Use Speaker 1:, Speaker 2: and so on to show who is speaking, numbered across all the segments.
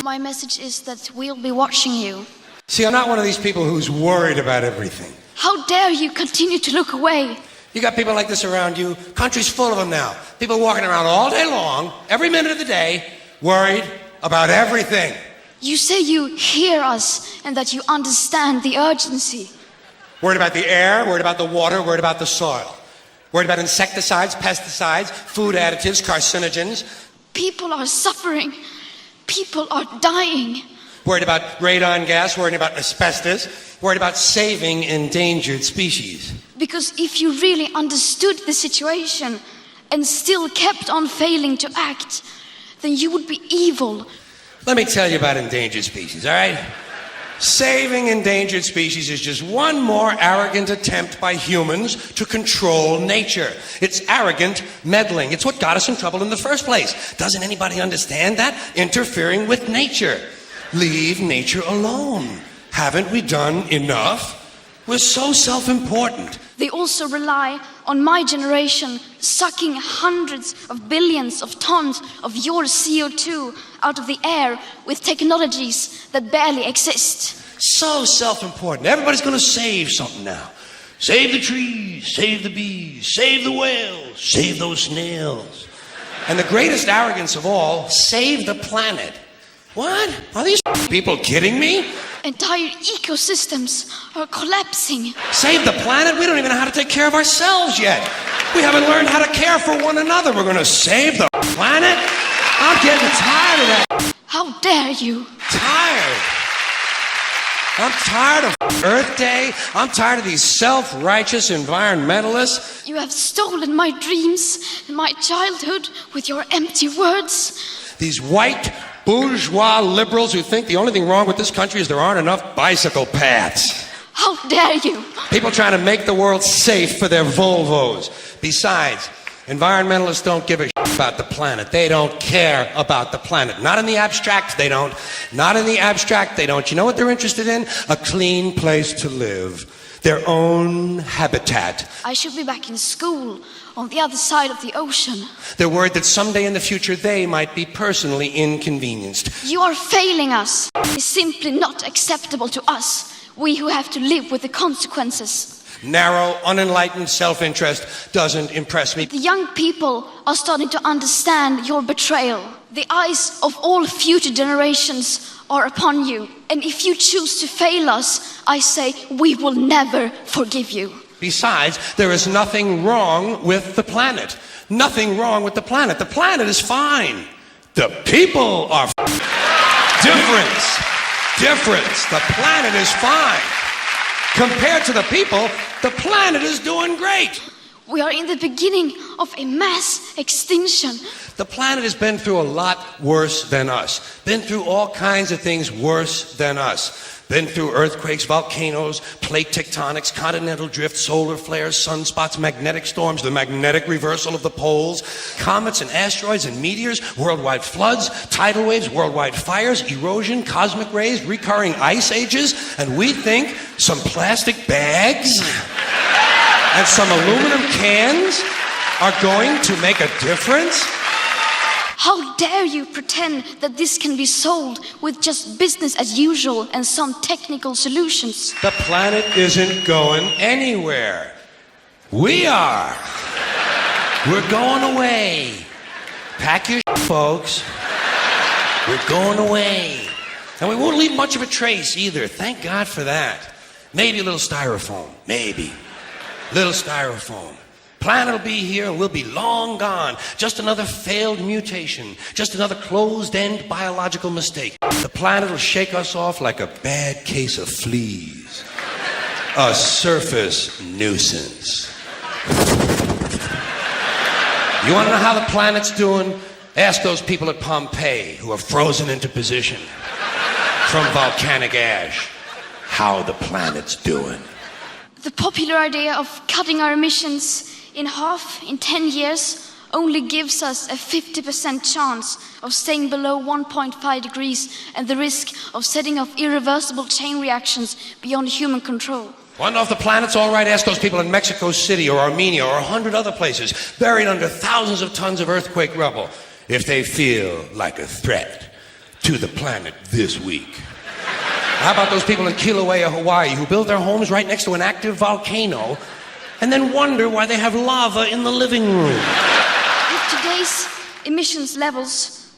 Speaker 1: My message is that we'll be watching you.
Speaker 2: See, I'm not one of these people who's worried about everything.
Speaker 1: How dare you continue to look away?
Speaker 2: You got people like this around you. Country's full of them now. People walking around all day long, every minute of the day, worried about everything.
Speaker 1: You say you hear us and that you understand the urgency.
Speaker 2: Worried about the air, worried about the water, worried about the soil. Worried about insecticides, pesticides, food additives, carcinogens.
Speaker 1: People are suffering. People are dying.
Speaker 2: Worried about radon gas, worried about asbestos, worried about saving endangered species.
Speaker 1: Because if you really understood the situation and still kept on failing to act, then you would be evil.
Speaker 2: Let me tell you about endangered species, all right? Saving endangered species is just one more arrogant attempt by humans to control nature. It's arrogant meddling. It's what got us in trouble in the first place. Doesn't anybody understand that? Interfering with nature. Leave nature alone. Haven't we done enough? We're so self-important.
Speaker 1: They also rely on my generation sucking hundreds of billions of tons of your CO2 out of the air with technologies that barely exist.
Speaker 2: So self-important. Everybody's going to save something now. Save the trees, save the bees, save the whales, save those snails. And the greatest arrogance of all, save the planet. What? Are these people kidding me?
Speaker 1: Entire ecosystems are collapsing.
Speaker 2: Save the planet? We don't even know how to take care of ourselves yet. We haven't learned how to care for one another. We're going to save the planet? I'm getting tired of that.
Speaker 1: How dare you?
Speaker 2: Tired. I'm tired of Earth Day. I'm tired of these self-righteous environmentalists.
Speaker 1: You have stolen my dreams and my childhood with your empty words.
Speaker 2: These white bourgeois liberals who think the only thing wrong with this country is there aren't enough bicycle paths.
Speaker 1: How dare you?
Speaker 2: People trying to make the world safe for their Volvos. Besides, environmentalists don't give a shit about the planet. They don't care about the planet. Not in the abstract, they don't. Not in the abstract, they don't. You know what they're interested in? A clean place to live. Their own habitat.
Speaker 1: I should be back in school on the other side of the ocean.
Speaker 2: They're worried that someday in the future they might be personally inconvenienced.
Speaker 1: You are failing us. It's simply not acceptable to us, we who have to live with the consequences.
Speaker 2: Narrow, unenlightened self-interest doesn't impress me.
Speaker 1: The young people are starting to understand your betrayal. The eyes of all future generations are upon you. And if you choose to fail us, I say we will never forgive you.
Speaker 2: Besides, there is nothing wrong with the planet. Nothing wrong with the planet. The planet is fine. The people are difference. Difference. The planet is fine. Compared to the people, the planet is doing great.
Speaker 1: We are in the beginning of a mass extinction.
Speaker 2: The planet has been through a lot worse than us. Been through all kinds of things worse than us. Been through earthquakes, volcanoes, plate tectonics, continental drift, solar flares, sunspots, magnetic storms, the magnetic reversal of the poles, comets and asteroids and meteors, worldwide floods, tidal waves, worldwide fires, erosion, cosmic rays, recurring ice ages, and we think some plastic bags and some aluminum cans are going to make a difference?
Speaker 1: How dare you pretend that this can be solved with just business as usual and some technical solutions?
Speaker 2: The planet isn't going anywhere. We are. We're going away. Pack your shit, folks. We're going away. And we won't leave much of a trace either. Thank God for that. Maybe a little styrofoam. Maybe. Little styrofoam. Planet will be here and we'll be long gone. Just another failed mutation. Just another closed-end biological mistake. The planet will shake us off like a bad case of fleas. A surface nuisance. You want to know how the planet's doing? Ask those people at Pompeii who are frozen into position from volcanic ash how the planet's doing.
Speaker 1: The popular idea of cutting our emissions in half in 10 years only gives us a 50% chance of staying below 1.5 degrees and the risk of setting off irreversible chain reactions beyond human control.
Speaker 2: Want to know if the planet's all right? Ask those people in Mexico City or Armenia or 100 other places buried under thousands of tons of earthquake rubble if they feel like a threat to the planet this week. How about those people in Kilauea, Hawaii, who build their homes right next to an active volcano and then wonder why they have lava in the living room?
Speaker 1: With today's emissions levels,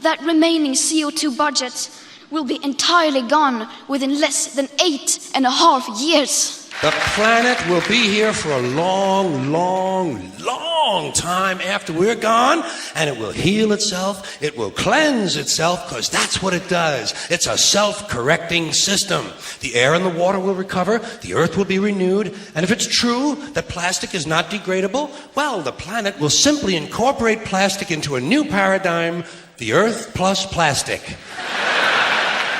Speaker 1: that remaining CO2 budget will be entirely gone within less than 8.5 years.
Speaker 2: The planet will be here for a long, long, long time after we're gone, and it will heal itself, it will cleanse itself, because that's what it does. It's a self-correcting system. The air and the water will recover, the earth will be renewed, and if it's true that plastic is not degradable, well, the planet will simply incorporate plastic into a new paradigm, the earth plus plastic.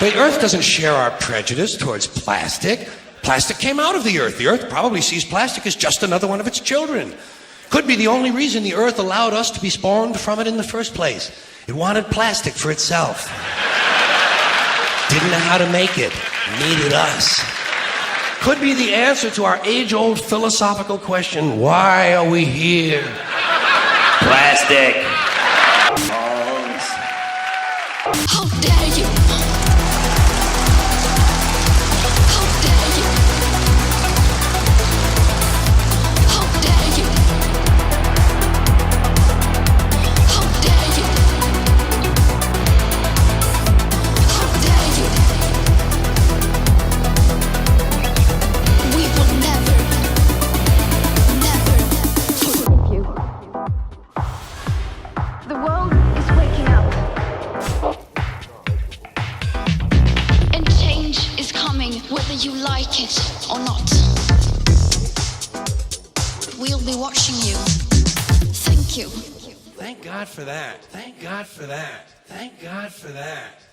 Speaker 2: The earth doesn't share our prejudice towards plastic. Plastic came out of the earth. The earth probably sees plastic as just another one of its children. Could be the only reason the earth allowed us to be spawned from it in the first place. It wanted plastic for itself. Didn't know how to make it. Needed us. Could be the answer to our age-old philosophical question, why are we here? Plastic.
Speaker 1: How dare you! The world is waking up. And change is coming whether you like it or not. We'll be watching you. Thank you.
Speaker 2: Thank God for that. Thank God for that. Thank God for that.